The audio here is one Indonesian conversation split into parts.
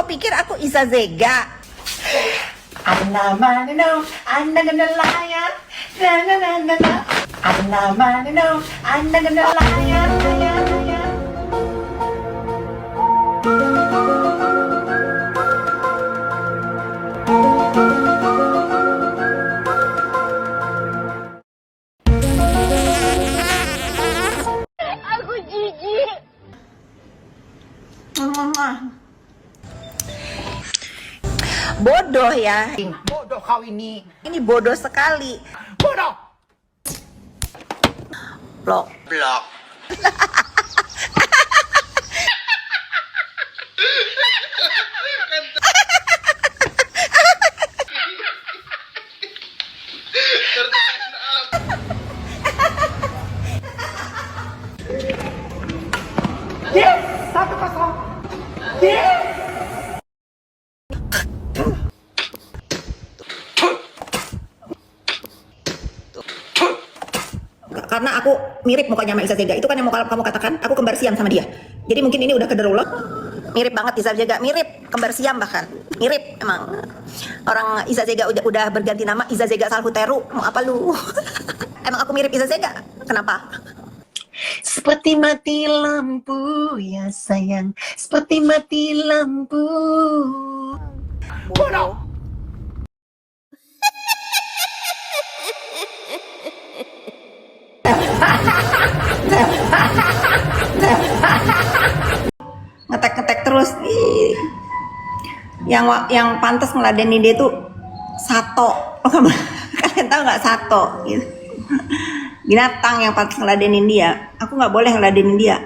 pikir aku Iza Zega? I'm not man, no, I'm not gonna lie, na na na na na. I'm not man, no, I'm not gonna lie, Aku jijik. Bodoh ya. Bodoh kau ini. Ini bodoh sekali. Bodoh. Blok. Blok. Yes, 1-0. Yes. Karena aku mirip mukanya sama Iza Zega. Itu kan yang mau kamu katakan, aku kembar siam sama dia. Jadi mungkin ini udah kederulah. Mirip banget Iza Zega, mirip kembar siam bahkan. Mirip emang. Orang Iza Zega udah berganti nama Iza Zega Salhuteru. Mau apa lu? Emang aku mirip Iza Zega? Kenapa? Seperti mati lampu ya sayang, seperti mati lampu. Bodoh. Ngetek-ngetek terus. Ih. Yang pantas ngeladenin dia tuh Sato. Oh, kalian tahu nggak Sato? Gitu. Binatang yang pantas ngeladenin dia. Aku nggak boleh ngeladenin dia.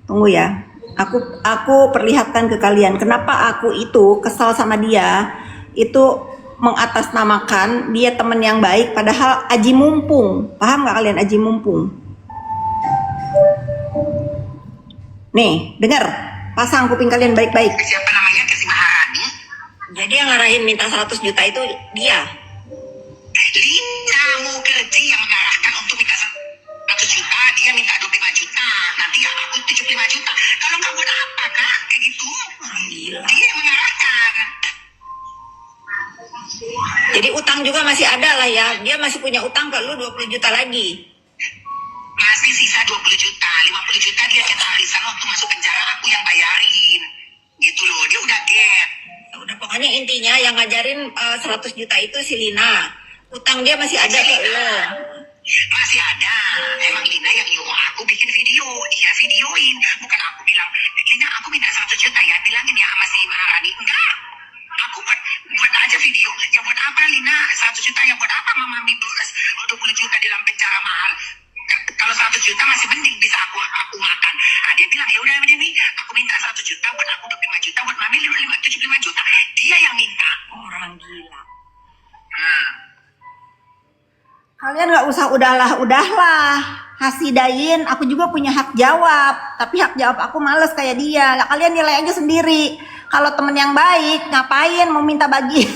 Tunggu ya. Aku perlihatkan ke kalian kenapa aku itu kesal sama dia. Itu mengatasnamakan dia teman yang baik padahal aji mumpung. Paham nggak kalian aji mumpung? Nih, dengar. Pasang kuping kalian baik-baik. Siapa namanya? Kesi Maharani. Jadi yang ngarahin minta 100 juta itu dia. Lina mau kerja yang mengarahkan untuk minta 100 juta, dia minta 25 juta. Nanti ya aku 75 juta. Kalau nggak buat apa kak? Kayak gitu. Gila. Dia yang mengarahkan. Jadi utang juga masih ada lah ya. Dia masih punya utang ke lu 20 juta lagi. Masih sisa 20 juta. 50 juta dia kena arisan waktu masuk penjara, aku yang bayarin. Gitu loh, dia udah get. Ya udah, pokoknya intinya yang ngajarin 100 juta itu si Lina. Utang dia masih ada ke lo. Masih ada. Emang Lina yang nyuruh aku bikin video. Dia videoin. Bukan aku bilang, Lina aku minta 100 juta ya. Bilangin ya sama si Maharani. Enggak. Aku buat aja video. Ya buat apa Lina? 100 juta ya buat apa mama ambil 20 juta di dalam penjara mahal? Kalau 100 juta masih mending bisa aku makan. Nah, dia bilang ya udah Demi, aku minta 100 juta buat aku 25 juta buat mami 75 juta. Dia yang minta. Orang gila. Nah. Kalian nggak usah udahlah. Hasidain, aku juga punya hak jawab. Tapi hak jawab aku males kayak dia. Lah kalian nilai aja sendiri. Kalau temen yang baik, ngapain mau minta bagi?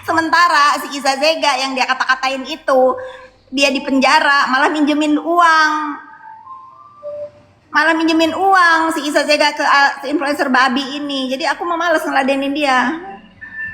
Sementara si Iza Zega yang dia kata-katain itu, dia di penjara malah minjemin uang si Iza Zega ke influencer babi ini. Jadi aku mau males ngeladenin dia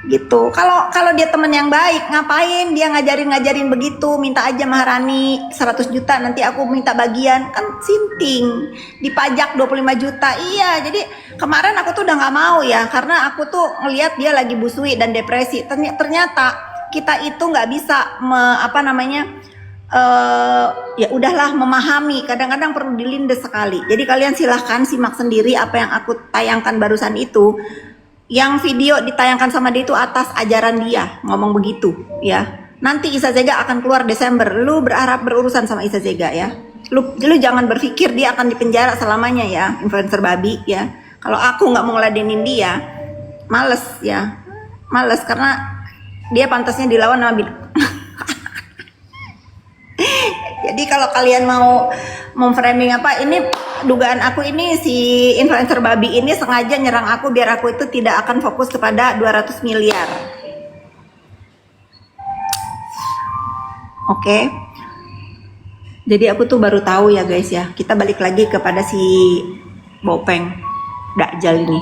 gitu. Kalau dia temen yang baik, ngapain dia ngajarin begitu? Minta aja Maharani 100 juta, nanti aku minta bagian. Kan sinting, dipajak 25 juta. Iya, jadi kemarin aku tuh udah nggak mau ya, karena aku tuh ngelihat dia lagi busui dan depresi. Ternyata kita itu nggak bisa ya udahlah, memahami. Kadang-kadang perlu dilindes sekali. Jadi kalian silahkan simak sendiri apa yang aku tayangkan barusan itu. Yang video ditayangkan sama dia itu atas ajaran dia ngomong begitu ya. Nanti Iza Zega akan keluar Desember. Lu berharap berurusan sama Iza Zega ya. Lu jangan berpikir dia akan dipenjara selamanya ya, influencer babi ya. Kalau aku nggak mau ngeladenin dia, males ya. Males karena dia pantasnya dilawan sama Jadi kalau kalian mau memframing apa, ini dugaan aku ini si influencer babi ini sengaja nyerang aku biar aku itu tidak akan fokus kepada 200 miliar. Oke. Jadi aku tuh baru tahu ya guys ya. Kita balik lagi kepada si Bopeng Dakjal ini.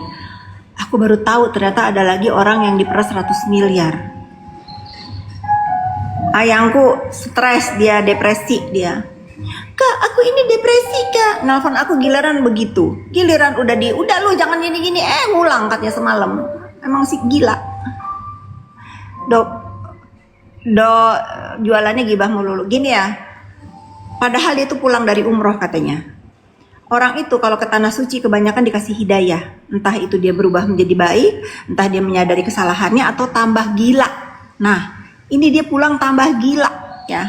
Aku baru tahu ternyata ada lagi orang yang diperas 100 miliar. Ayangku stres, dia depresi dia. Kak, aku ini depresi kak. Nelfon aku giliran begitu. Giliran udah lu jangan gini-gini. Ngulang katanya semalam. Emang sih gila. Dok, jualannya gibah melulu. Gini ya. Padahal dia tuh pulang dari umroh katanya. Orang itu kalau ke tanah suci kebanyakan dikasih hidayah. Entah itu dia berubah menjadi baik, entah dia menyadari kesalahannya atau tambah gila. Nah, ini dia pulang tambah gila ya.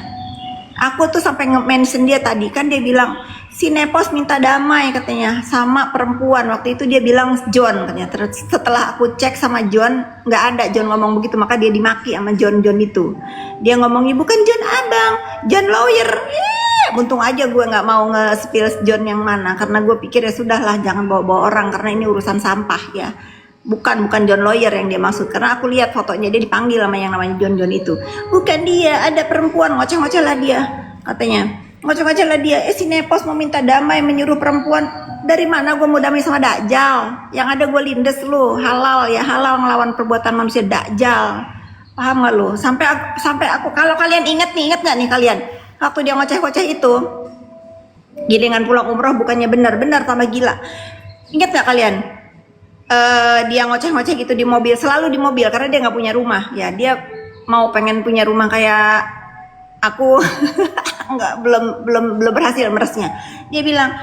Aku tuh sampai nge-mention dia tadi, kan dia bilang si Nepos minta damai katanya sama perempuan. Waktu itu dia bilang John katanya. Terus setelah aku cek sama John, nggak ada John ngomong begitu, maka dia dimaki sama John itu. Dia ngomongnya bukan John abang, John lawyer. Untung aja gue nggak mau nge-spill John yang mana, karena gue pikir ya sudahlah jangan bawa-bawa orang karena ini urusan sampah ya. Bukan John lawyer yang dia maksud, karena aku lihat fotonya dia dipanggil sama yang namanya John itu. Bukan dia, ada perempuan, ngoceh-ngoceh lah dia katanya. Ngoceh-ngoceh lah dia, si Nepos mau minta damai menyuruh perempuan. Dari mana gue mau damai sama Dajjal? Yang ada gue lindes lu, halal ya, halal ngelawan perbuatan manusia Dajjal. Paham gak lu? Sampai aku kalau kalian inget gak nih kalian? Waktu dia ngoceh-ngoceh itu, gilingan pulang umroh bukannya benar tambah gila. Ingat gak kalian? Dia ngoceh-ngoceh gitu di mobil, selalu di mobil karena dia nggak punya rumah. Ya dia pengen punya rumah kayak aku, belum berhasil meresnya. Dia bilang,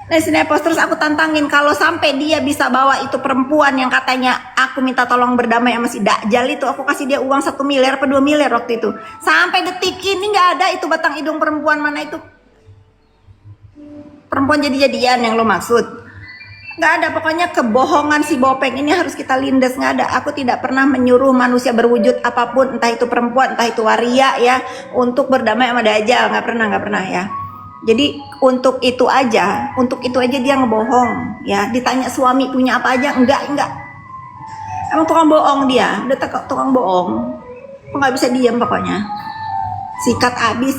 nah Sinepos, terus aku tantangin kalau sampai dia bisa bawa itu perempuan yang katanya aku minta tolong berdamai sama si Dajjal itu, aku kasih dia uang 1 miliar atau 2 miliar waktu itu. Sampai detik ini nggak ada itu batang hidung perempuan mana itu. Perempuan jadi-jadian yang lo maksud. Nggak ada, pokoknya kebohongan si Bopeng ini harus kita lindas. Nggak ada, aku tidak pernah menyuruh manusia berwujud apapun, entah itu perempuan, entah itu waria ya, untuk berdamai sama Dajjal. Nggak pernah ya. Jadi untuk itu aja dia ngebohong ya. Ditanya suami punya apa aja, enggak. Emang tukang bohong dia, udah tukang bohong. Kok nggak bisa diam pokoknya. Sikat abis,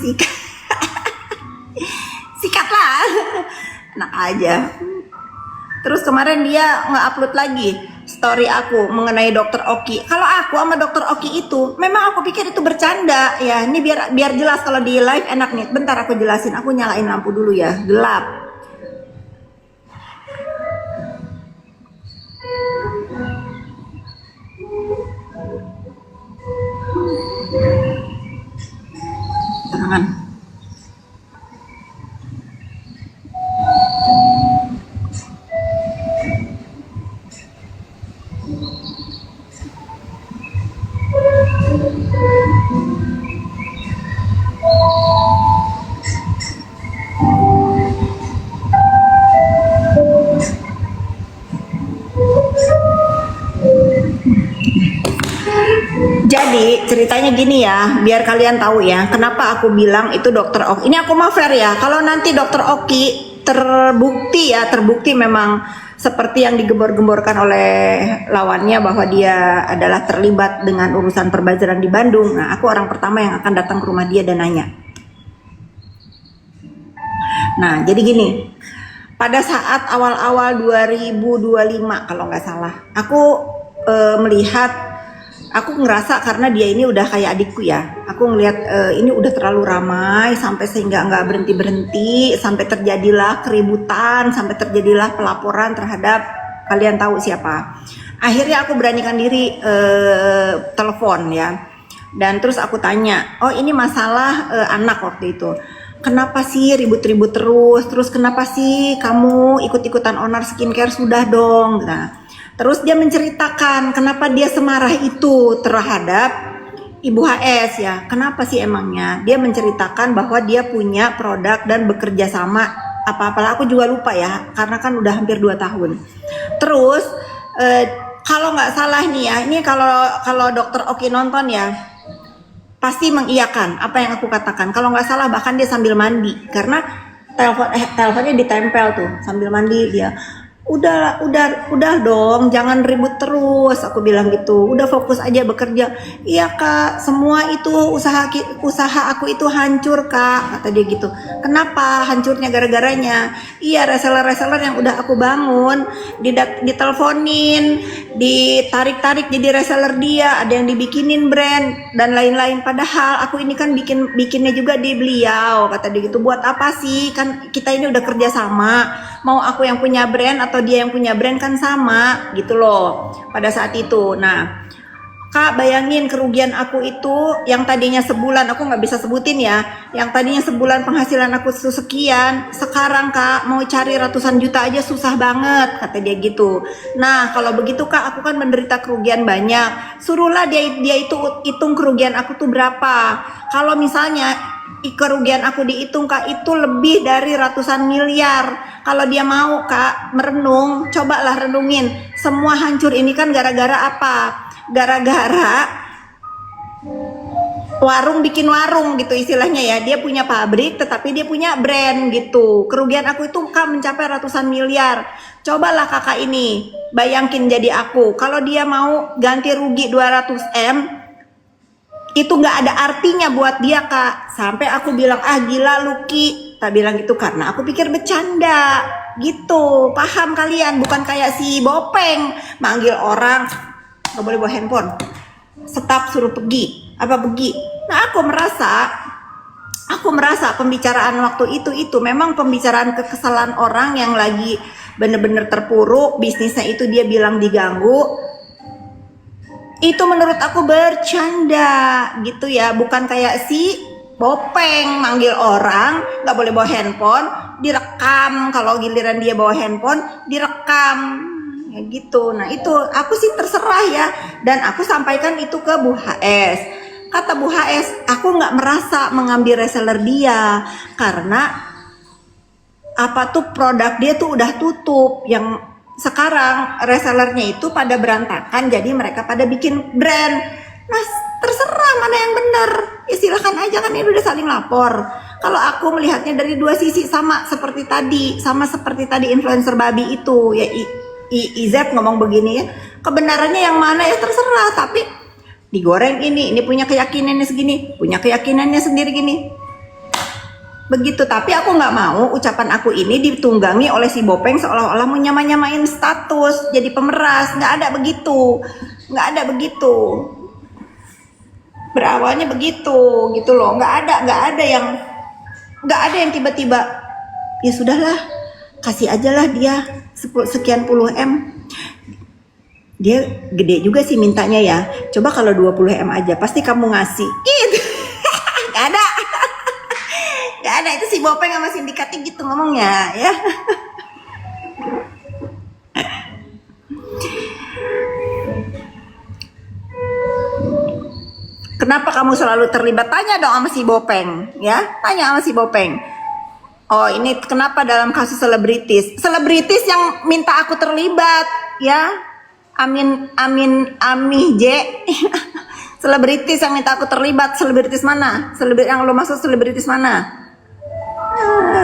sikat lah. Enak aja. Terus kemarin dia nge-upload lagi story aku mengenai Dokter Oki. Kalau aku sama Dokter Oki itu, memang aku pikir itu bercanda ya. Ini biar jelas kalau di live enak nih. Bentar aku jelasin. Aku nyalain lampu dulu ya, gelap. Jangan. Jadi ceritanya gini ya, biar kalian tahu ya, kenapa aku bilang itu Dokter Oki. Ini aku mau fair ya, kalau nanti Dokter Oki terbukti memang seperti yang digembor-gemborkan oleh lawannya bahwa dia adalah terlibat dengan urusan perbajaran di Bandung. Nah, aku orang pertama yang akan datang ke rumah dia dan nanya. Nah, jadi gini, pada saat awal-awal 2025 kalau nggak salah, aku aku ngerasa karena dia ini udah kayak adikku ya. Aku ngelihat ini udah terlalu ramai sampai sehingga nggak berhenti, sampai terjadilah keributan, sampai terjadilah pelaporan terhadap kalian tahu siapa. Akhirnya aku beranikan diri telepon ya. Dan terus aku tanya, oh ini masalah anak waktu itu. Kenapa sih ribut-ribut terus kenapa sih kamu ikut-ikutan onar skincare, sudah dong. Nah, terus dia menceritakan kenapa dia semarah itu terhadap Ibu HS ya. Kenapa sih emangnya? Dia menceritakan bahwa dia punya produk dan bekerja sama apa-apalah, aku juga lupa ya, karena kan udah hampir 2 tahun. Terus kalau nggak salah nih ya, ini kalau Dokter Oki nonton ya, pasti mengiyakan apa yang aku katakan. Kalau nggak salah bahkan dia sambil mandi, karena teleponnya ditempel tuh sambil mandi dia. Udah dong, jangan ribut terus, aku bilang gitu. Udah fokus aja bekerja. Iya kak, semua itu usaha aku itu hancur kak, kata dia gitu. Kenapa hancurnya? Gara-garanya iya, reseller yang udah aku bangun diteleponin, ditarik-tarik jadi reseller dia, ada yang dibikinin brand dan lain-lain. Padahal aku ini kan bikinnya juga di beliau, kata dia gitu. Buat apa sih, kan kita ini udah kerja sama, mau aku yang punya brand atau dia yang punya brand kan sama gitu loh pada saat itu. Nah kak, bayangin kerugian aku itu yang tadinya sebulan, aku nggak bisa sebutin ya, yang tadinya sebulan penghasilan aku sekian, sekarang kak mau cari ratusan juta aja susah banget, kata dia gitu. Nah kalau begitu kak, aku kan menderita kerugian banyak, suruhlah dia itu hitung kerugian aku tuh berapa. Kalau misalnya kerugian aku dihitung kak, itu lebih dari ratusan miliar. Kalau dia mau kak merenung, cobalah renungin, semua hancur ini kan gara-gara apa? Gara-gara warung bikin warung gitu istilahnya ya. Dia punya pabrik tetapi dia punya brand gitu. Kerugian aku itu kan mencapai ratusan miliar. Cobalah kakak ini bayangin jadi aku, kalau dia mau ganti rugi 200M, itu nggak ada artinya buat dia kak. Sampai aku bilang, ah gila Lucky, tak bilang gitu karena aku pikir bercanda gitu. Paham kalian? Bukan kayak si Bopeng manggil orang nggak boleh bawa handphone, stop, suruh pergi apa pergi. Nah aku merasa pembicaraan waktu itu memang pembicaraan kekesalan orang yang lagi bener-bener terpuruk bisnisnya, itu dia bilang diganggu. Itu menurut aku bercanda gitu ya, bukan kayak si Bopeng manggil orang nggak boleh bawa handphone, direkam. Kalau giliran dia bawa handphone direkam ya gitu. Nah itu aku sih terserah ya, dan aku sampaikan itu ke Bu HS. Kata Bu HS, aku nggak merasa mengambil reseller dia karena apa tuh, produk dia tuh udah tutup. Yang sekarang resellernya itu pada berantakan, jadi mereka pada bikin brand. Nah terserah mana yang benar ya, silahkan aja, kan ini udah saling lapor. Kalau aku melihatnya dari dua sisi, sama seperti tadi influencer babi itu ya, IZ ngomong begini ya, kebenarannya yang mana ya terserah, tapi digoreng ini punya keyakinannya segini, punya keyakinannya sendiri gini begitu. Tapi aku nggak mau ucapan aku ini ditunggangi oleh si Bopeng seolah-olah mau nyamain status jadi pemeras. Nggak ada begitu, berawalnya begitu gitu loh. Nggak ada yang tiba-tiba ya sudahlah kasih aja lah dia sekian puluh M. Dia gede juga sih mintanya ya, coba kalau 20M aja pasti kamu ngasih gitu. Gak ada, itu si Bopeng sama sindikatnya gitu ngomongnya ya. Kenapa kamu selalu terlibat? Tanya dong sama si Bopeng ya, tanya sama si Bopeng. Oh ini kenapa dalam kasus selebritis yang minta aku terlibat ya, Amih J. Selebritis yang minta aku terlibat. Selebritis mana? Yang lo maksud selebritis mana?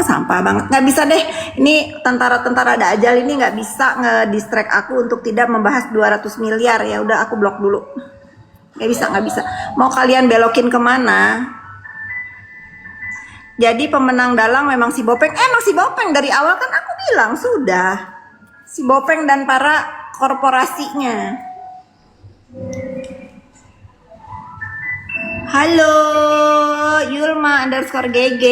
Sampah banget, nggak bisa deh. Ini tentara Dajjal ini nggak bisa ngedistract aku untuk tidak membahas 200 miliar. Ya udah aku blok dulu. Nggak bisa. Mau kalian belokin kemana? Jadi pemenang dalang memang si Bopeng. Emang si Bopeng dari awal kan aku bilang sudah. Si Bopeng dan para korporasinya. Halo Yulma _GG.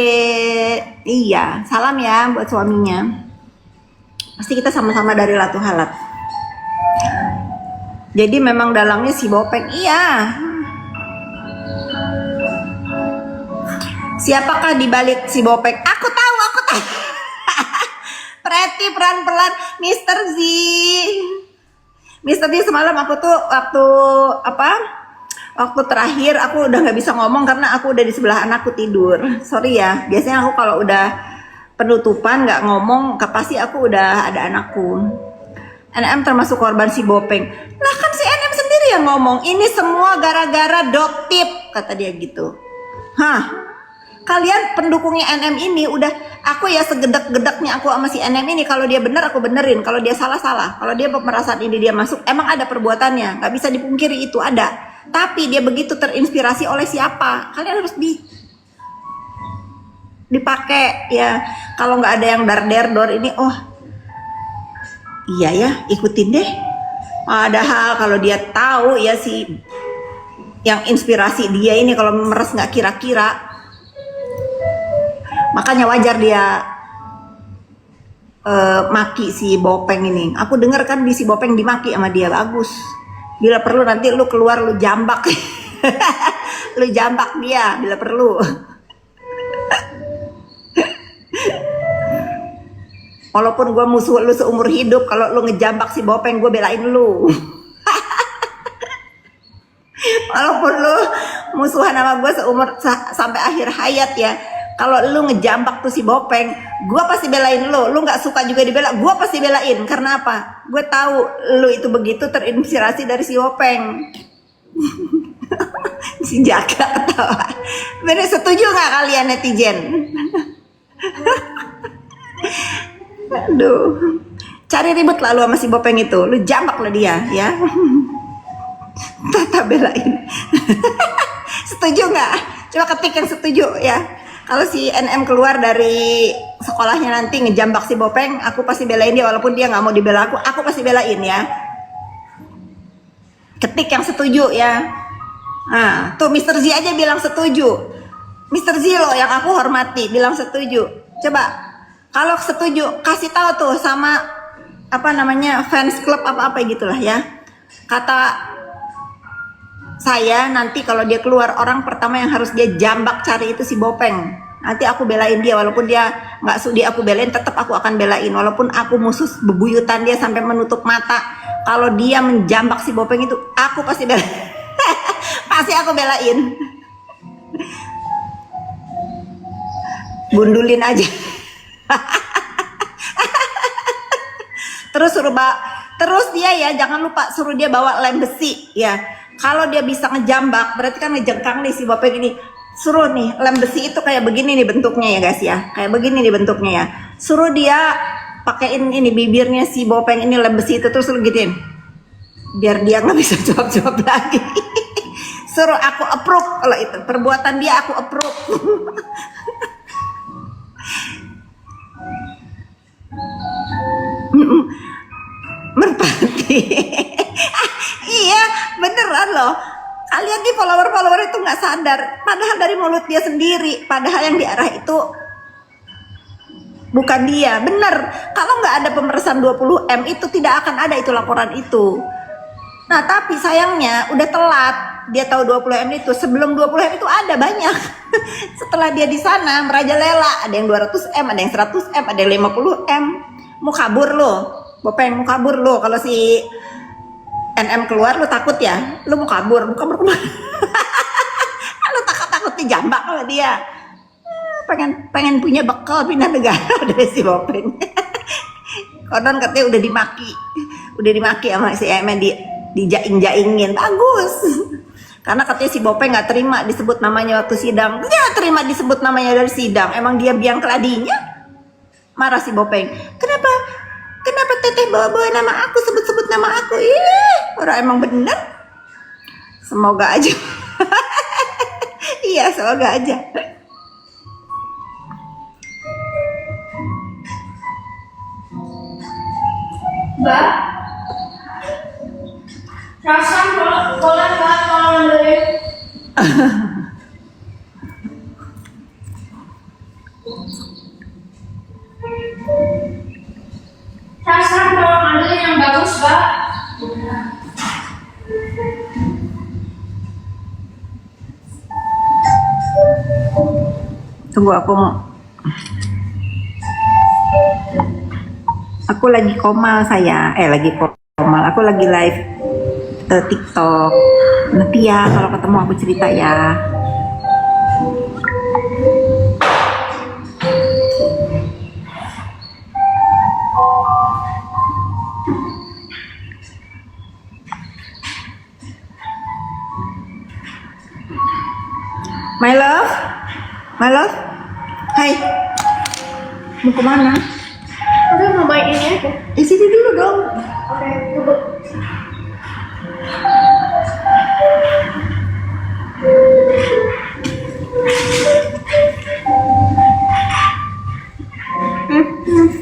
Iya, salam ya buat suaminya. Pasti kita sama-sama dari Latu Halat. Jadi memang dalangnya si Bopeng. Iya. Siapakah dibalik si Bopeng? Aku tahu. Preti pelan-pelan Mr. Z semalam aku tuh waktu terakhir aku udah nggak bisa ngomong karena aku udah di sebelah anakku tidur. Sorry ya, biasanya aku kalau udah penutupan nggak ngomong, pasti aku udah ada anakku. NM termasuk korban si Bopeng. Lah kan si NM sendiri yang ngomong, ini semua gara-gara Doktip, kata dia gitu. Hah? kalian pendukungnya NM ini udah, aku ya segedek-gedeknya aku sama si NM ini, kalau dia bener aku benerin, kalau dia salah, kalau dia pemerasan ini dia masuk, emang ada perbuatannya, nggak bisa dipungkiri itu ada, tapi dia begitu terinspirasi oleh siapa, kalian harus dipakai ya. Kalau nggak ada yang dar ini, oh iya ya, ikutin deh. Padahal kalau dia tahu ya si yang inspirasi dia ini kalau meres nggak kira-kira, makanya wajar dia maki si Bopeng ini. Aku dengar kan di si Bopeng dimaki sama dia, bagus. Bila perlu nanti lu keluar lu jambak, lu jambak dia bila perlu. Walaupun gue musuh lu seumur hidup, kalau lu ngejambak si Bopeng gue belain lu. Walaupun lu musuhan sama gue seumur sampai akhir hayat ya, kalau lu ngejambak tuh si Bopeng, gue pasti belain lu. Lu nggak suka juga dibela, gue pasti belain. Karena apa? Gue tahu lu itu begitu terinspirasi dari si Bopeng. Si Jaka ketawa. Bener, setuju nggak kalian netizen? Aduh, cari ribut lah lu sama si Bopeng itu, lu jambak lah dia ya. Tata belain. Setuju nggak? Coba ketik yang setuju ya. Kalau si NM keluar dari sekolahnya nanti ngejambak si Bopeng, aku pasti belain dia, walaupun dia nggak mau dibela aku pasti belain ya. Ketik yang setuju ya. Nah, tuh Mr. Z aja bilang setuju. Mr. Z loh yang aku hormati bilang setuju. Coba kalau setuju kasih tahu tuh sama apa namanya fans club apa gitulah ya. Kata saya nanti kalau dia keluar, orang pertama yang harus dia jambak cari itu si Bopeng. Nanti aku belain dia, walaupun dia nggak sudi aku belain, tetap aku akan belain. Walaupun aku musuh bebuyutan dia sampai menutup mata, kalau dia menjambak si Bopeng itu, aku pasti belain. Pasti aku belain. Bundulin aja. Terus dia ya jangan lupa suruh dia bawa lem besi ya. Kalau dia bisa ngejambak berarti kan ngejengkang nih si Bopeng ini. Suruh nih lem besi itu kayak begini nih bentuknya ya guys ya. Kayak begini nih bentuknya ya. Suruh dia pakein ini bibirnya si Bopeng ini lem besi itu, terus lu gituin. Biar dia nggak bisa jawab lagi. Suruh aku approve kalau itu perbuatan dia, aku approve. Merpati. Iya beneran loh, kalian nih follower itu nggak sadar, padahal dari mulut dia sendiri, padahal yang diarah itu bukan dia. Bener, kalau nggak ada pemerasan 20M itu tidak akan ada itu laporan itu. Nah tapi sayangnya udah telat. Dia tahu 20M itu, sebelum 20M itu ada banyak. Setelah dia di sana merajalela, ada yang 200M, ada yang 100M, ada yang 50M. Mau kabur lo, Bopeng mau kabur lo. Kalau si NM keluar lo takut ya, lo mau kabur kemana? Lo takut dijambak sama dia. Pengen punya bekal pindah negara dari si Bopeng. Konon katanya udah dimaki sama si NM, dijaing-jaingin. Bagus. Karena katanya si Bopeng nggak terima disebut namanya waktu sidang. Dia nggak terima disebut namanya dari sidang. Emang dia biang keladinya. Marah si Bopeng. Kenapa teteh bawa nama aku, sebut nama aku? Orang emang bener. Semoga aja. Iya, semoga aja. Mbak, Rasan boleh nggak tolong dari Rasan tolong ambil yang bagus, Mbak. Tunggu aku lagi komal saya, aku lagi live TikTok. Nanti ya kalau ketemu aku cerita ya. My love, My love? Hai. Mau kemana? Udah mau main ini aja. Di sini dulu dong. Oke, tunggu.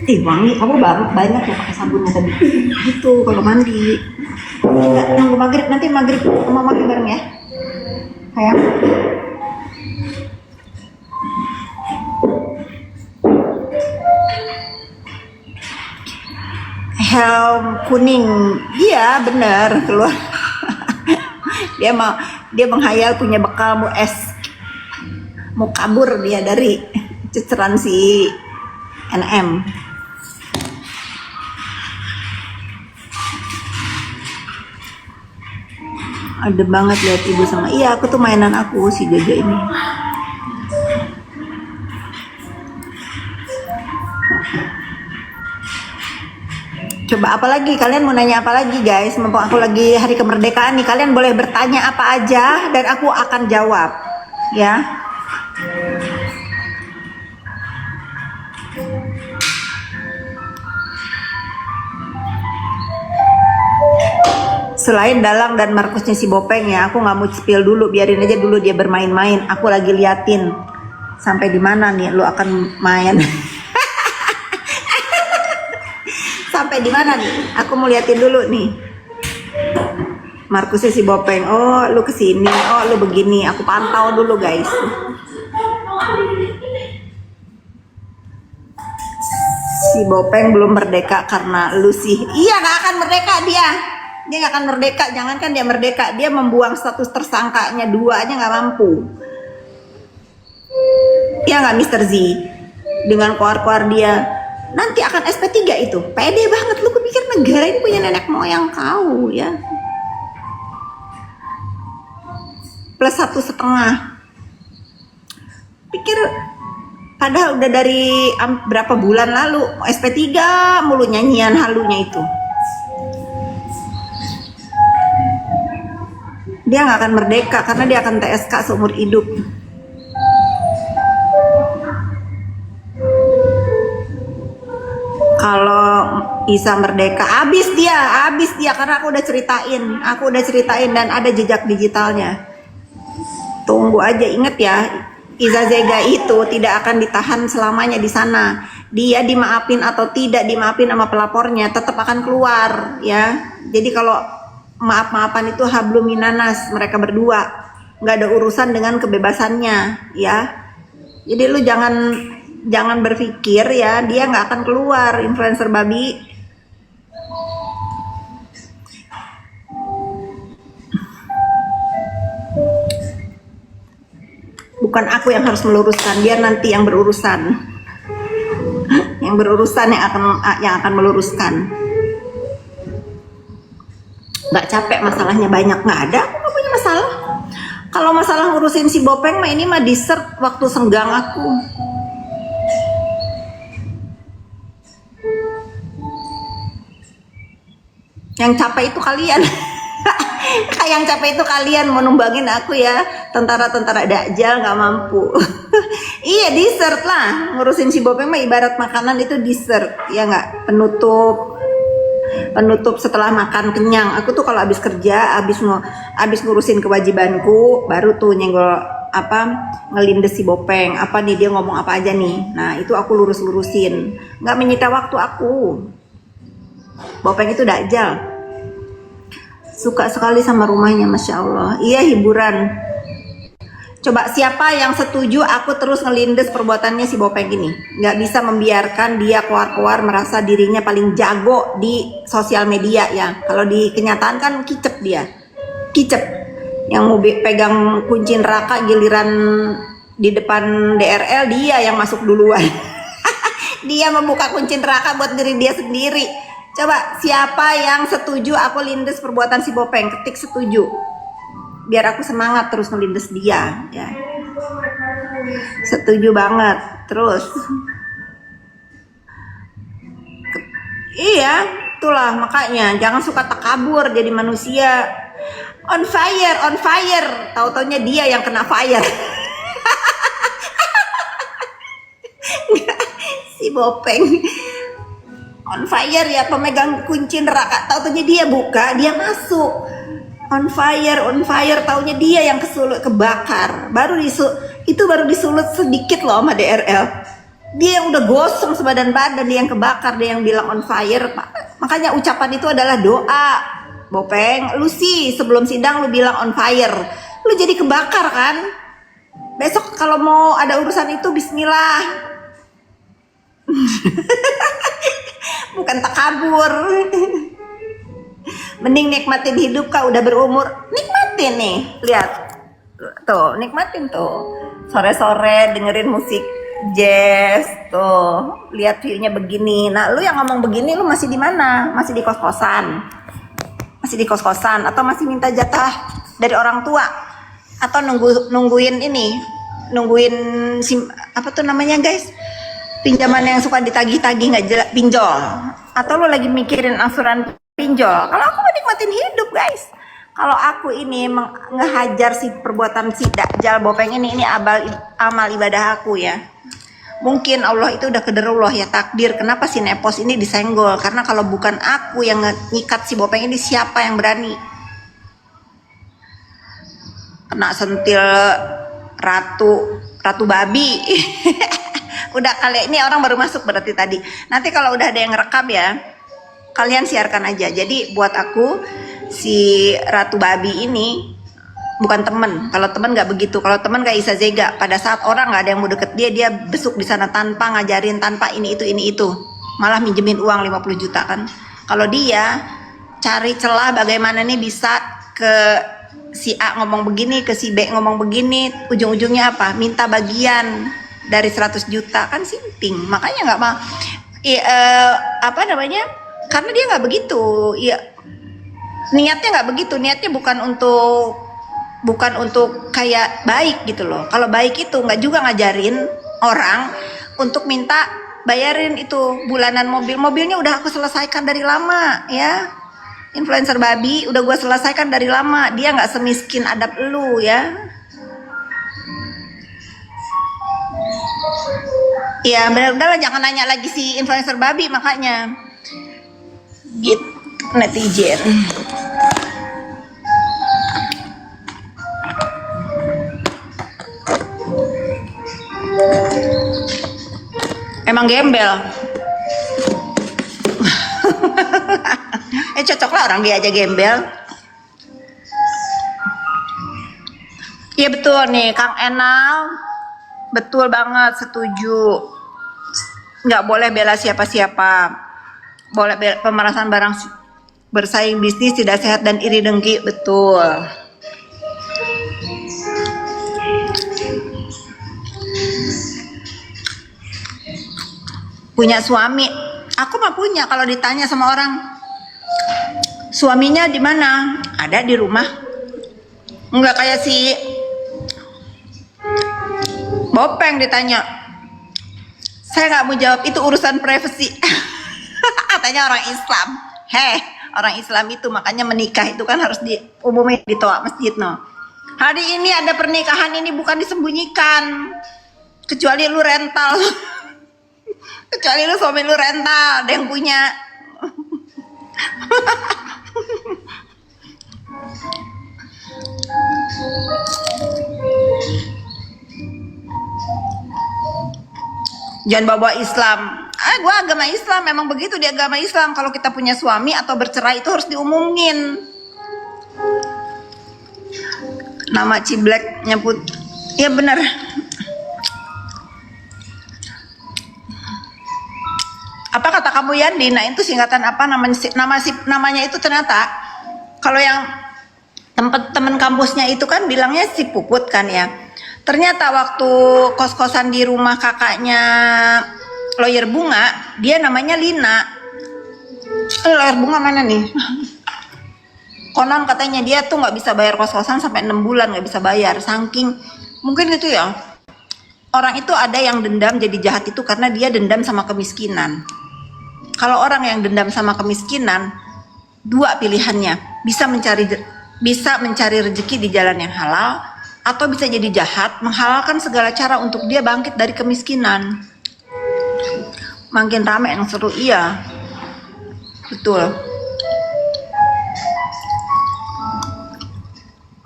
Ih wangi, kamu banyak ya pakai sabunnya tadi. Gitu kalau mandi. Enggak, nunggu maghrib, nanti maghrib sama mandi bareng ya. Sayang. Helm kuning, iya bener keluar. dia menghayal punya bekal mau kabur dia dari ceceran si NM. Ada banget lihat ibu sama, iya aku tuh mainan aku si Jojo ini. Coba apa lagi? Kalian mau nanya apa lagi guys? Mumpung aku lagi hari kemerdekaan nih, kalian boleh bertanya apa aja dan aku akan jawab. Ya. Selain Dalang dan Markusnya si Bopeng ya, aku nggak mau spill dulu, biarin aja dulu dia bermain-main. Aku lagi liatin sampai di mana nih lu akan main. Sampai di mana nih? Aku mau liatin dulu nih. Markusnya si Bopeng. Oh, lu kesini. Oh, lu begini. Aku pantau dulu, guys. Si Bopeng belum merdeka karena lu sih. Iya, gak akan merdeka dia. Dia gak akan merdeka. Jangankan dia merdeka, dia membuang status tersangkanya 2 aja gak mampu. Iya gak, Mr. Z? Dengan keluar-keluar dia. Nanti akan SP3 itu. Pede banget, lu kepikir negara ini punya nenek moyang kau ya. Plus 1,5. Pikir padahal udah dari berapa bulan lalu SP3 mulu nyanyian halunya itu. Dia nggak akan merdeka karena dia akan TSK seumur hidup. Kalau bisa merdeka, habis dia karena aku udah ceritain dan ada jejak digitalnya. Tunggu aja, inget ya, Iza Zega itu tidak akan ditahan selamanya di sana. Dia dimaafin atau tidak dimaafin sama pelapornya, tetap akan keluar ya. Jadi kalau maaf-maafan itu hablum minanas, mereka berdua nggak ada urusan dengan kebebasannya ya. Jadi lu jangan berpikir ya dia nggak akan keluar, influencer babi. Bukan aku yang harus meluruskan, dia nanti yang berurusan. yang akan meluruskan. Nggak capek, masalahnya banyak. Nggak ada, aku nggak punya masalah. Kalau masalah ngurusin si Bopeng mah ini mah dessert waktu senggang aku. Yang capek itu kalian. Yang capek itu kalian mau numbangin aku ya. Tentara-tentara dajjal nggak mampu. Iya, dessert lah. Ngurusin si Bopeng mah ibarat makanan, itu dessert. Ya nggak? Penutup setelah makan kenyang. Aku tuh kalau habis kerja, habis ngurusin kewajibanku, baru tuh nyenggol ngelindes si Bopeng. Apa nih dia ngomong apa aja nih. Nah, itu aku lurus-lurusin. Nggak menyita waktu aku. Bopeng itu dajjal. Suka sekali sama rumahnya, Masya Allah. Iya, hiburan. Coba siapa yang setuju aku terus ngelindes perbuatannya si Bopeng ini? Nggak bisa membiarkan dia keluar-keluar merasa dirinya paling jago di sosial media ya. Kalau di kenyataan kan kicep dia. Kicep. Yang mau pegang kunci neraka, giliran di depan DRL dia yang masuk duluan. Dia membuka kunci neraka buat diri dia sendiri. Coba siapa yang setuju aku lindes perbuatan si Bopeng? Ketik setuju. Biar aku semangat terus ngelindes dia ya. Setuju banget. Terus iya, itulah makanya jangan suka takabur jadi manusia. On fire. Tahu-taunya dia yang kena fire. Bopeng on fire ya, pemegang kunci neraka. Tahu-tahunya dia buka, dia masuk. On fire, taunya dia yang kesulut, kebakar. Itu baru disulut sedikit loh sama DRL. Dia yang udah gosong sebadan badan, dia yang kebakar, dia yang bilang on fire. Makanya ucapan itu adalah doa. Bopeng, lu sih sebelum sidang lu bilang on fire, lu jadi kebakar kan? Besok kalau mau ada urusan itu bismillah. Bukan takabur. Mending nikmatin hidup, kau udah berumur, nikmatin nih, lihat tuh, nikmatin tuh, sore-sore dengerin musik jazz tuh, lihat viewnya begini. Nah lu yang ngomong begini, lu masih di mana? Masih di kos-kosan? Masih di kos-kosan atau masih minta jatah dari orang tua? Atau nungguin apa tuh namanya guys, pinjaman yang suka ditagih-tagih nggak jelas, pinjol? Atau lu lagi mikirin asuransi pinjol? Kalau aku mau nikmatin hidup guys. Kalau aku ini ngehajar si perbuatan si Dajjal Bopeng ini amal ibadah aku ya. Mungkin Allah itu udah kederullah ya, takdir. Kenapa si Nepos ini disenggol? Karena kalau bukan aku yang ngikat si Bopeng ini, siapa yang berani? Kena sentil ratu babi. Udah kali ini orang baru masuk berarti tadi. Nanti kalau udah ada yang ngerekam ya, kalian siarkan aja. Jadi buat aku si Ratu Babi ini bukan temen. Kalau temen nggak begitu. Kalau temen kayak Isa Zega, pada saat orang nggak ada yang mau deket dia besuk di sana tanpa ngajarin, tanpa ini itu, malah minjemin uang 50 juta kan. Kalau dia cari celah bagaimana nih bisa ke si A ngomong begini, ke si B ngomong begini, ujung-ujungnya apa? Minta bagian dari 100 juta kan sinting. Makanya nggak mau apa namanya, karena dia nggak begitu ya, niatnya nggak begitu. Niatnya bukan untuk kayak baik gitu loh. Kalau baik itu nggak juga ngajarin orang untuk minta bayarin itu bulanan mobilnya udah aku selesaikan dari lama ya. Influencer babi udah gue selesaikan dari lama. Dia nggak semiskin adab lu ya. Ya benar-benar jangan nanya lagi si influencer babi, makanya gitu netizen. Emang gembel. Cocok lah orang dia aja gembel. Iya betul nih Kang Enal, betul banget, setuju. Nggak boleh bela siapa-siapa. Boleh pemerasan barang bersaing bisnis tidak sehat dan iri dengki, betul. Punya suami, aku mah punya. Kalau ditanya sama orang, suaminya di mana? Ada di rumah. Enggak kayak si Bopeng ditanya, saya nggak mau jawab, itu urusan privasi. Katanya orang Islam. Orang Islam itu makanya menikah itu kan harus diumumin di toa masjid no. Hari ini ada pernikahan ini bukan disembunyikan. Kecuali lu rental. Kecuali lu suami lu rental, ada yang punya. Jangan bawa Islam. Gue agama Islam, memang begitu di agama Islam. Kalau kita punya suami atau bercerai itu harus diumumin. Nama Ciblek nyebut, ya benar. Apa kata kamu Yandi? Nah itu singkatan apa namanya itu ternyata. Kalau yang temen kampusnya itu kan bilangnya si Puput kan ya. Ternyata waktu kos-kosan di rumah kakaknya lawyer Bunga, dia namanya Lina. Lawyer Bunga mana nih? Konon katanya dia tuh nggak bisa bayar kos-kosan sampai 6 bulan nggak bisa bayar. Saking mungkin gitu ya. Orang itu ada yang dendam jadi jahat itu karena dia dendam sama kemiskinan. Kalau orang yang dendam sama kemiskinan, dua pilihannya, bisa mencari rezeki di jalan yang halal, atau bisa jadi jahat, menghalalkan segala cara untuk dia bangkit dari kemiskinan. makin rame yang seru. Iya, betul.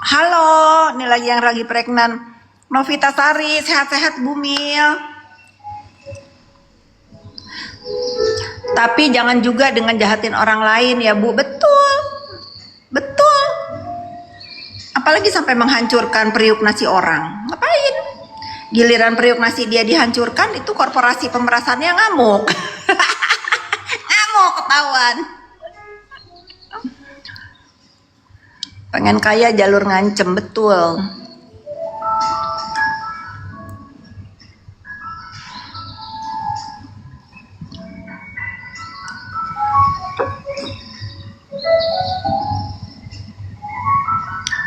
Halo, ini lagi yang lagi pregnant. Novita Sari, sehat-sehat Bu Mil. Tapi jangan juga dengan jahatin orang lain ya Bu. Betul, betul. Apalagi sampai menghancurkan periuk nasi orang. Ngapain? Giliran periuk nasi dia dihancurkan, itu korporasi pemerasannya ngamuk. Ngamuk ketahuan. Pengen kaya jalur ngancem, betul.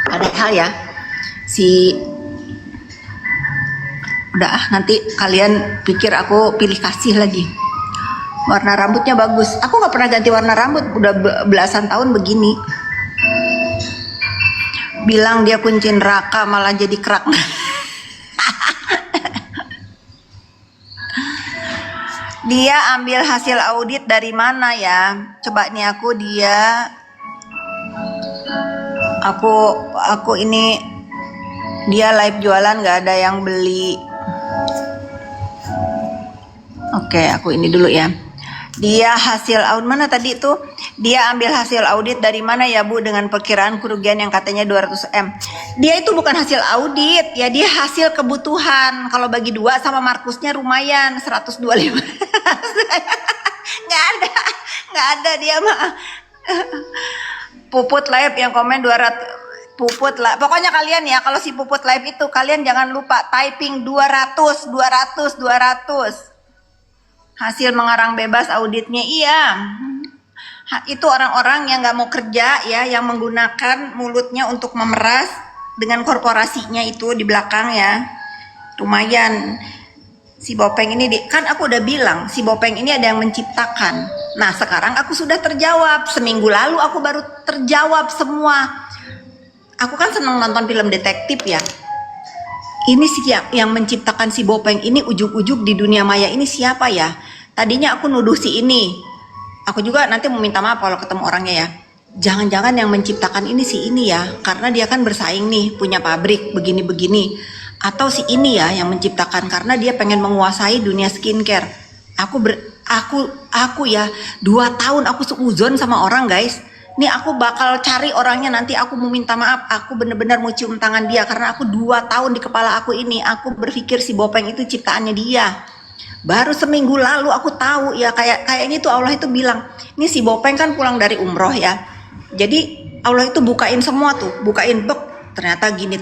Padahal ya, udah nanti kalian pikir aku pilih kasih lagi. Warna rambutnya bagus. Aku nggak pernah ganti warna rambut, udah belasan tahun begini. Bilang dia kunci neraka malah jadi kerak. Dia ambil hasil audit dari mana ya? Coba nih aku ini dia live jualan, nggak ada yang beli. Oke, aku ini dulu ya. Dia hasil audit mana tadi tuh? Dia ambil hasil audit dari mana ya Bu, dengan perkiraan kerugian yang katanya 200M. Dia itu bukan hasil audit ya, dia hasil kebutuhan. Kalau bagi 2 sama Markusnya lumayan 125. Nggak ada dia mah. Puput live yang komen 200. Puput lah. Pokoknya kalian ya, kalau si Puput live itu kalian jangan lupa typing 200. Hasil mengarang bebas auditnya, iya. Itu orang-orang yang nggak mau kerja ya, yang menggunakan mulutnya untuk memeras dengan korporasinya itu di belakang ya. Lumayan. Si Bopeng ini kan aku udah bilang, si Bopeng ini ada yang menciptakan. Nah sekarang aku sudah terjawab. Seminggu lalu aku baru terjawab semua. Aku kan seneng nonton film detektif ya. Ini sih yang menciptakan si Bopeng ini, ujuk-ujuk di dunia maya ini siapa ya? Tadinya aku nuduh si ini. Aku juga nanti mau minta maaf kalau ketemu orangnya ya. Jangan-jangan yang menciptakan ini si ini ya, karena dia kan bersaing nih, punya pabrik begini-begini. Atau si ini ya yang menciptakan karena dia pengen menguasai dunia skincare. Aku ya 2 tahun aku seuzon sama orang guys. Nih aku bakal cari orangnya, nanti aku mau minta maaf. Aku bener-bener mau cium tangan dia karena aku 2 tahun di kepala aku ini. Aku berpikir si Bopeng itu ciptaannya dia. Baru seminggu lalu aku tahu ya, kayaknya tuh Allah itu bilang, ini si Bopeng kan pulang dari umroh ya. Jadi Allah itu bukain semua tuh, bukain bek. Ternyata gini.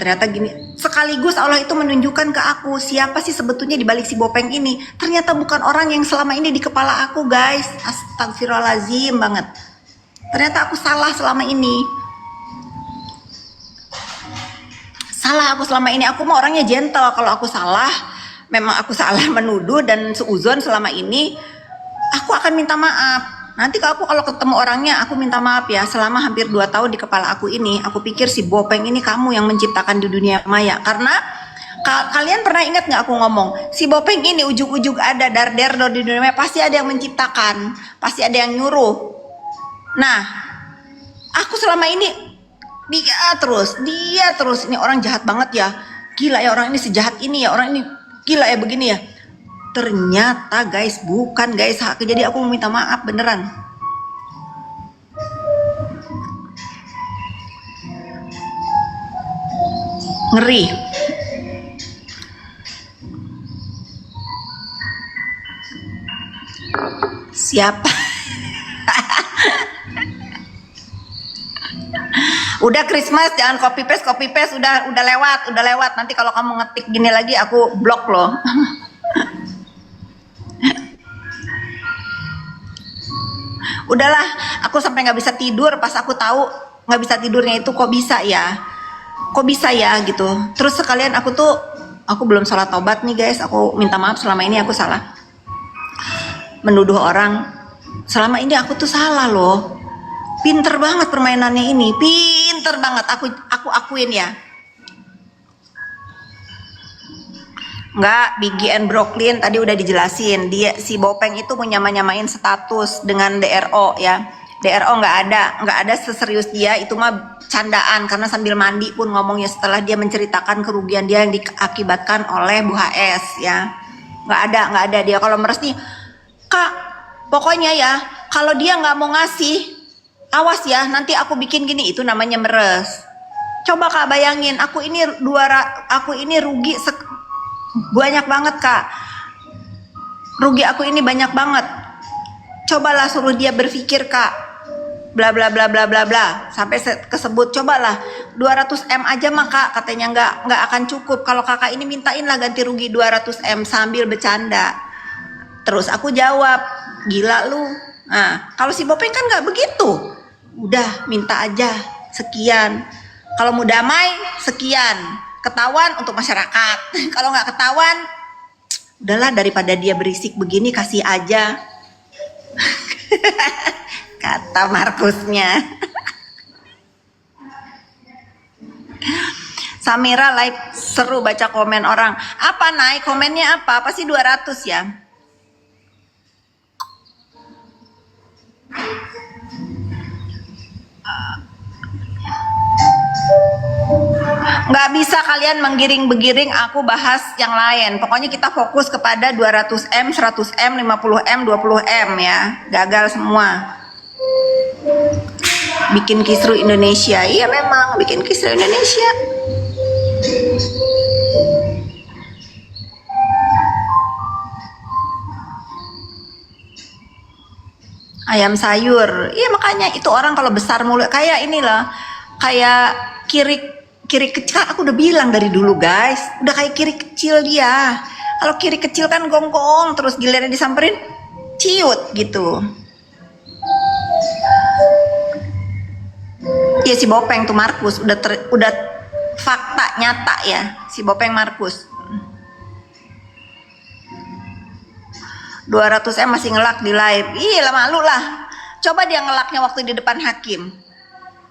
Sekaligus Allah itu menunjukkan ke aku siapa sih sebetulnya di balik si Bopeng ini. Ternyata bukan orang yang selama ini di kepala aku guys. Astagfirullahaladzim banget. Ternyata aku salah selama ini. Salah aku selama ini. Aku mah orangnya gentle. Kalau aku salah, memang aku salah menuduh dan seuzon selama ini, aku akan minta maaf. Nanti kalau ketemu orangnya, aku minta maaf ya. Selama hampir 2 tahun di kepala aku ini, aku pikir si Bopeng ini kamu yang menciptakan di dunia maya. Karena kalian pernah ingat nggak aku ngomong, si Bopeng ini ujug-ujug ada darder di dunia maya, pasti ada yang menciptakan, pasti ada yang nyuruh. Nah, aku selama ini dia terus ini orang jahat banget ya, gila ya orang ini sejahat ini ya, orang ini gila ya begini ya. Ternyata guys bukan guys, jadi aku mau minta maaf beneran. Ngeri. Siapa? Udah Christmas, jangan copy paste udah lewat. Nanti kalau kamu ngetik gini lagi aku blok loh. Udahlah, aku sampai nggak bisa tidur pas aku tahu nggak bisa tidurnya itu kok bisa ya gitu. Terus sekalian aku belum sholat tobat nih guys, aku minta maaf selama ini aku salah menuduh orang. Selama ini aku tuh salah loh. Pinter banget permainannya ini, pinter banget, aku akuin ya. Nggak, Biggie and Brooklyn tadi udah dijelasin. Dia si Bopeng itu menyamain status dengan DRO ya. DRO nggak ada seserius dia, itu mah candaan karena sambil mandi pun ngomongnya setelah dia menceritakan kerugian dia yang diakibatkan oleh Bu HS ya. Nggak ada dia kalau meres nih. Kak, pokoknya ya kalau dia nggak mau ngasih, awas ya nanti aku bikin gini, itu namanya meres. Coba Kak bayangin, aku ini rugi banyak banget Kak. Rugi aku ini banyak banget. Cobalah suruh dia berpikir Kak. Bla bla bla bla bla bla sampai kesebut. Cobalah 200M aja mah Kak katanya nggak akan cukup. Kalau Kakak ini mintain lah ganti rugi 200M sambil bercanda. Terus aku jawab, gila lu. Nah, kalau si Bopeng kan nggak begitu. Udah minta aja sekian. Kalau mau damai sekian. Ketahuan untuk masyarakat. Kalau nggak ketahuan, udahlah daripada dia berisik begini kasih aja. Kata Markusnya. Samira live seru baca komen orang. Apa naik komennya apa? Apa sih 200 ya? Nggak bisa kalian menggiring-begiring aku bahas yang lain. Pokoknya kita fokus kepada 200M, 100M, 50M, 20M ya. Gagal semua. Bikin kisru Indonesia. Iya memang bikin kisru Indonesia. Ayam sayur. Iya makanya itu orang kalau besar mulut kayak inilah. Kayak kiri kecil, aku udah bilang dari dulu guys, udah kayak kiri kecil dia. Kalau kiri kecil kan gonggong, terus giliran disamperin ciut gitu. Ya si Bopeng tuh Markus udah fakta nyata ya si Bopeng Markus. 200M masih ngelak di live. Iya lah malu lah. Coba dia ngelaknya waktu di depan hakim.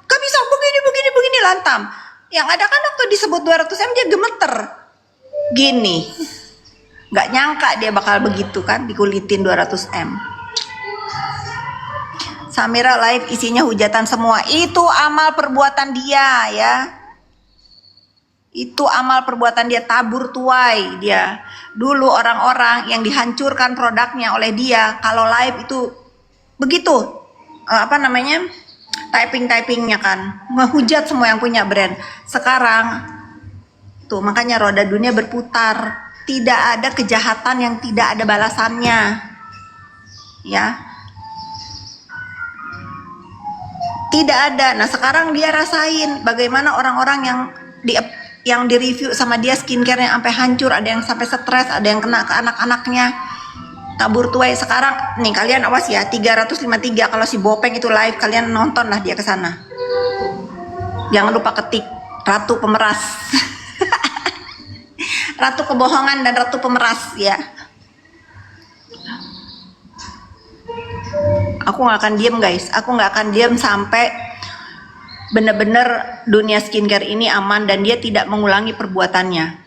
Gak bisa begini lantam. Yang ada kan waktu disebut 200M dia gemeter. Gini. Gak nyangka dia bakal begitu kan dikulitin 200M. Samira live isinya hujatan semua. Itu amal perbuatan dia ya. Itu amal perbuatan dia, tabur tuai dia. Dulu orang-orang yang dihancurkan produknya oleh dia kalau live itu begitu. Typingnya kan ngehujat semua yang punya brand. Sekarang tuh makanya roda dunia berputar. Tidak ada kejahatan yang tidak ada balasannya. Ya. Tidak ada. Nah sekarang dia rasain bagaimana orang-orang yang direview sama dia skincare yang sampai hancur, ada yang sampai stres, ada yang kena ke anak-anaknya. Tabur tuai sekarang nih kalian awas ya 353 kalau si Bopeng itu live kalian nonton lah dia ke sana. Jangan lupa ketik Ratu Pemeras. Ratu kebohongan dan Ratu Pemeras ya. Aku nggak akan diem guys, aku nggak akan diem sampai bener-bener dunia skincare ini aman dan dia tidak mengulangi perbuatannya.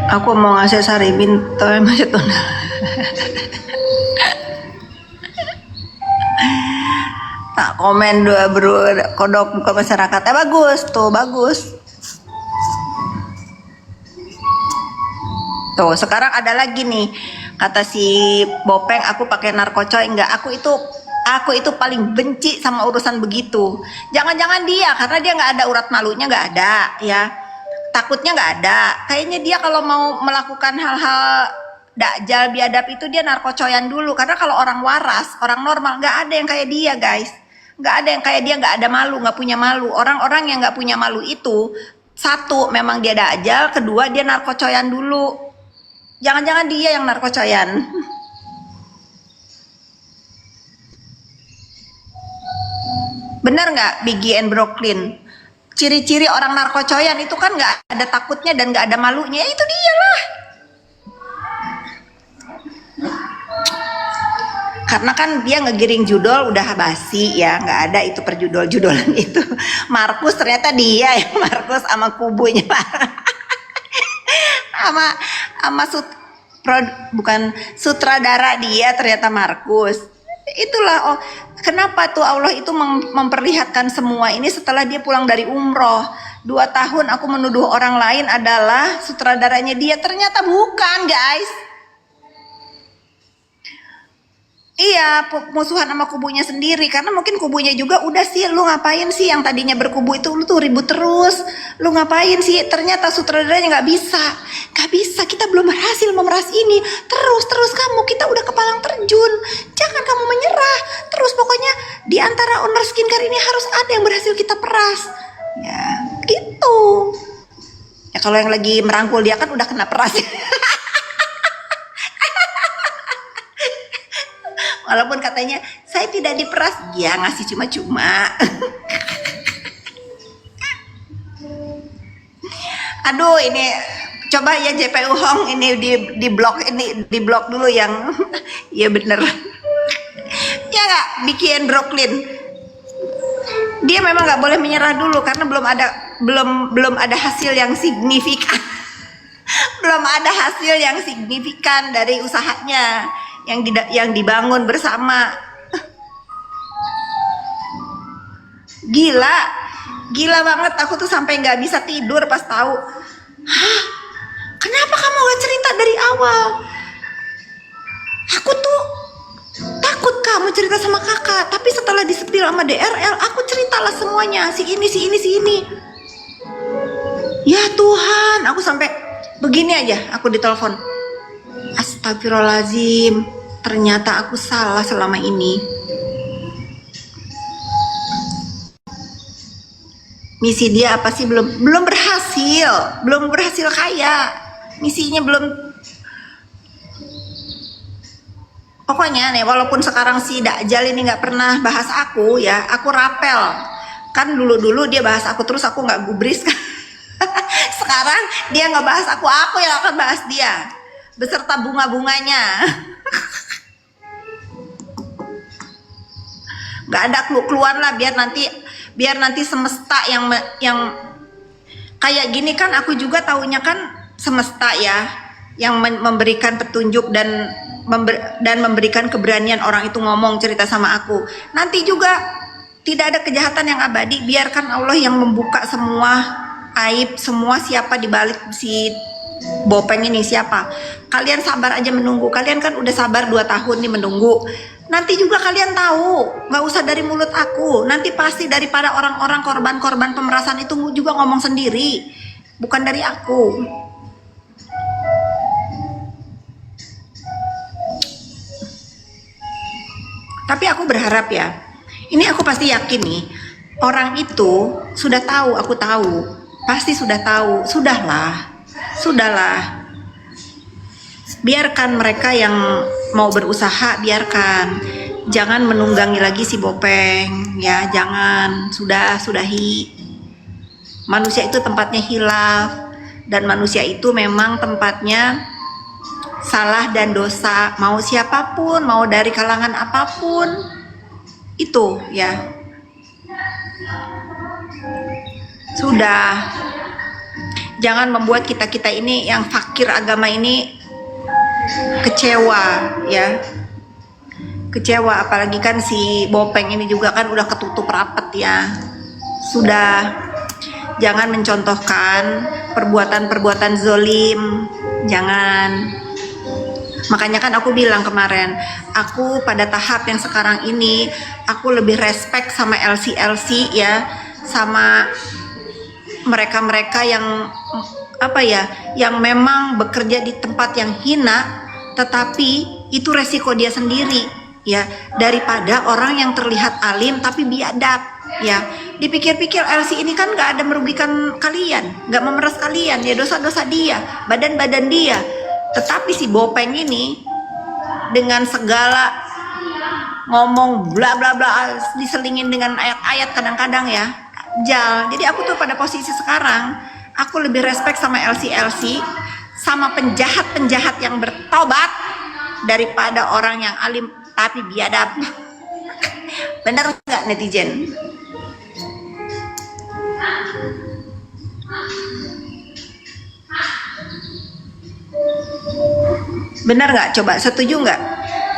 Aku mau ngasih Saribin tapi masih tunda. Tak komen dua bro kodok buka masyarakat. Bagus tuh, bagus. Tuh sekarang ada lagi nih kata si Bopeng aku pakai narkocoy. Enggak, aku itu paling benci sama urusan begitu. Jangan-jangan dia karena dia nggak ada urat malunya, nggak ada ya. Takutnya nggak ada. Kayaknya dia kalau mau melakukan hal-hal dakjal biadab itu dia narkocoyan dulu. Karena kalau orang waras, orang normal nggak ada yang kayak dia guys. Nggak ada yang kayak dia, nggak ada malu, nggak punya malu. Orang-orang yang nggak punya malu itu satu memang dia dakjal, kedua dia narkocoyan dulu. Jangan-jangan dia yang narkocoyan. Bener nggak Biggie and Brooklyn? Ciri-ciri orang narkocoyan itu kan nggak ada takutnya dan nggak ada malunya. Itu dia lah. Karena kan dia ngegiring judul udah basi ya, nggak ada itu perjudul-judulan itu. Markus ternyata dia ya, Markus sama kubunya sama bukan sutradara dia ternyata Markus. Itulah oh kenapa tuh Allah itu memperlihatkan semua ini setelah dia pulang dari umroh. 2 tahun aku menuduh orang lain adalah sutradaranya dia, ternyata bukan guys. Iya, musuhan sama kubunya sendiri. Karena mungkin kubunya juga udah sih, lu ngapain sih yang tadinya berkubu itu, lu tuh ribut terus. Lu ngapain sih, ternyata sutradaranya gak bisa. Gak bisa, kita belum berhasil memeras ini. Terus kamu, kita udah kepalang terjun. Jangan kamu menyerah. Terus pokoknya di antara owner skincare ini harus ada yang berhasil kita peras. Ya, gitu. Ya kalau yang lagi merangkul dia kan udah kena peras. Walaupun katanya saya tidak diperas, dia ngasih cuma-cuma. Aduh ini coba ya JPU Hong ini di blok dulu yang ya bener. Ya nggak bikin Brooklyn. Dia memang nggak boleh menyerah dulu karena belum ada hasil yang signifikan. Belum ada hasil yang signifikan dari usahanya yang dibangun bersama. Gila banget, aku tuh sampai nggak bisa tidur pas tahu. Hah, kenapa kamu gak cerita dari awal? Aku tuh takut kamu cerita sama kakak, tapi setelah disepil sama DRL, aku ceritalah semuanya. Si ini. Ya Tuhan, aku sampai begini aja, aku ditelepon. Astagfirullahaladzim, ternyata aku salah selama ini. Misi dia apa sih? Belum berhasil kaya. Misinya belum. Pokoknya nih, walaupun sekarang si Dajjal ini nggak pernah bahas aku ya, aku rapel. Kan dulu dia bahas aku terus, aku nggak gubris kan. Sekarang dia nggak bahas aku yang akan bahas dia beserta bunga-bunganya. Nggak ada keluar lah, biar nanti semesta yang kayak gini kan. Aku juga taunya kan semesta ya yang memberikan petunjuk dan memberikan keberanian orang itu ngomong cerita sama aku. Nanti juga tidak ada kejahatan yang abadi, biarkan Allah yang membuka semua aib, semua siapa dibalik si Bopeng ini siapa. Kalian sabar aja menunggu. Kalian kan udah sabar 2 tahun nih menunggu. Nanti juga kalian tahu, nggak usah dari mulut aku. Nanti pasti daripada orang-orang korban-korban pemerasan itu juga ngomong sendiri, bukan dari aku. Tapi aku berharap ya, ini aku pasti yakin nih, orang itu sudah tahu, aku tahu, pasti sudah tahu. Sudahlah, biarkan mereka yang mau berusaha, biarkan. Jangan menunggangi lagi si Bopeng ya, jangan. Sudahi. Manusia itu tempatnya hilaf, dan manusia itu memang tempatnya salah dan dosa, mau siapapun, mau dari kalangan apapun itu ya. Sudah, jangan membuat kita ini yang fakir agama ini kecewa ya. Kecewa, apalagi kan si Bopeng ini juga kan udah ketutup rapet ya. Sudah, jangan mencontohkan perbuatan-perbuatan zolim, jangan. Makanya kan aku bilang kemarin, aku pada tahap yang sekarang ini, aku lebih respect sama LC ya, sama mereka-mereka yang apa ya, yang memang bekerja di tempat yang hina, tetapi itu resiko dia sendiri ya, daripada orang yang terlihat alim tapi biadab ya. Dipikir-pikir LC ini kan nggak ada merugikan kalian, nggak memeras kalian ya, dosa-dosa dia, badan-badan dia. Tetapi si Bopeng ini dengan segala ngomong bla bla bla, diselingin dengan ayat-ayat kadang-kadang ya, Jal. Jadi aku tuh pada posisi sekarang, aku lebih respect sama LC, sama penjahat-penjahat yang bertobat daripada orang yang alim tapi biadab. Bener nggak netizen? Bener nggak? Coba setuju nggak?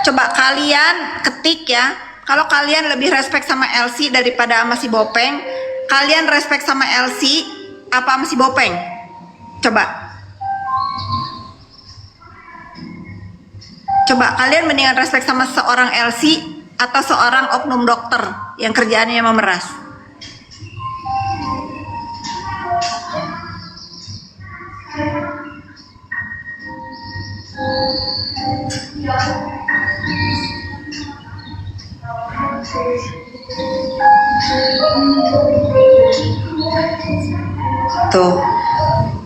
Coba kalian ketik ya. Kalau kalian lebih respect sama Elsie daripada sama si Bopeng, kalian respect sama Elsie apa sama si Bopeng? Coba. Coba kalian mendingan respect sama seorang Elsie atau seorang oknum dokter yang kerjaannya memeras? Tuh,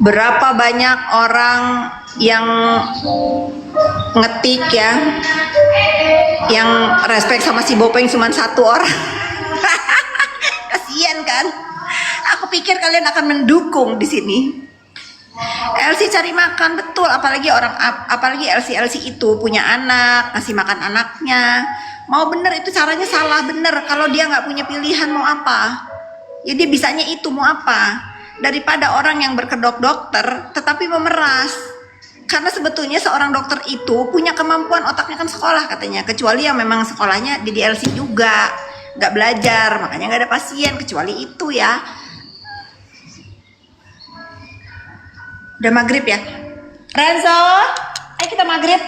berapa banyak orang yang ngetik ya, yang respect sama si Bopeng cuma satu orang. Kasian kan? Aku pikir kalian akan mendukung di sini. Elsie cari makan betul, apalagi Elsie itu punya anak, ngasih makan anaknya. Mau bener itu caranya salah bener. Kalau dia nggak punya pilihan mau apa, ya dia bisanya itu mau apa. Daripada orang yang berkedok dokter tetapi memeras. Karena sebetulnya seorang dokter itu punya kemampuan, otaknya kan sekolah katanya. Kecuali yang memang sekolahnya di DLC juga, nggak belajar, makanya nggak ada pasien. Kecuali itu ya. Udah maghrib ya, Renzo? Ayo kita maghrib.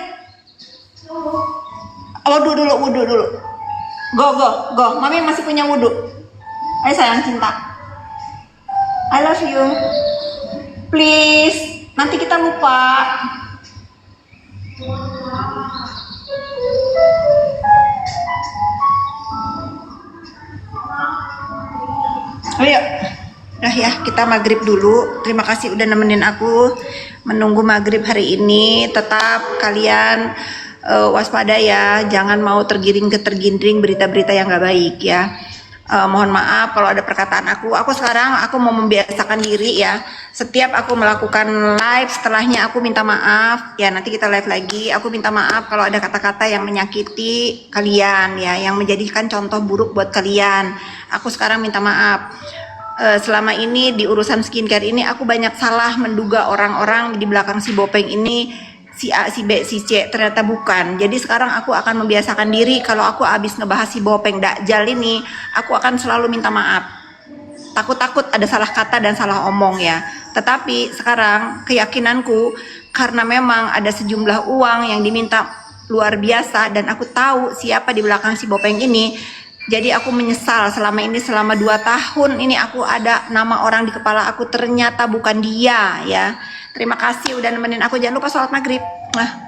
Wudhu dulu. Go. Mami masih punya wudhu. Ayo sayang cinta. I love you. Please, nanti kita lupa. Ayo. Nah ya, kita maghrib dulu. Terima kasih udah nemenin aku menunggu maghrib hari ini. Tetap kalian waspada ya, jangan mau tergiring berita-berita yang gak baik ya. Mohon maaf kalau ada perkataan aku sekarang mau membiasakan diri ya. Setiap aku melakukan live, setelahnya aku minta maaf ya. Nanti kita live lagi, aku minta maaf kalau ada kata-kata yang menyakiti kalian ya, yang menjadikan contoh buruk buat kalian. Aku sekarang minta maaf. Selama ini di urusan skincare ini aku banyak salah menduga orang-orang di belakang si Bopeng ini si A, si B, si C, ternyata bukan. Jadi sekarang aku akan membiasakan diri kalau aku habis ngebahas si Bopeng Dakjal ini, aku akan selalu minta maaf. Takut-takut ada salah kata dan salah omong ya. Tetapi sekarang keyakinanku, karena memang ada sejumlah uang yang diminta luar biasa dan aku tahu siapa di belakang si Bopeng ini. Jadi aku menyesal selama 2 tahun ini aku ada nama orang di kepala aku, ternyata bukan dia ya. Terima kasih udah nemenin aku. Jangan lupa sholat maghrib. Nah.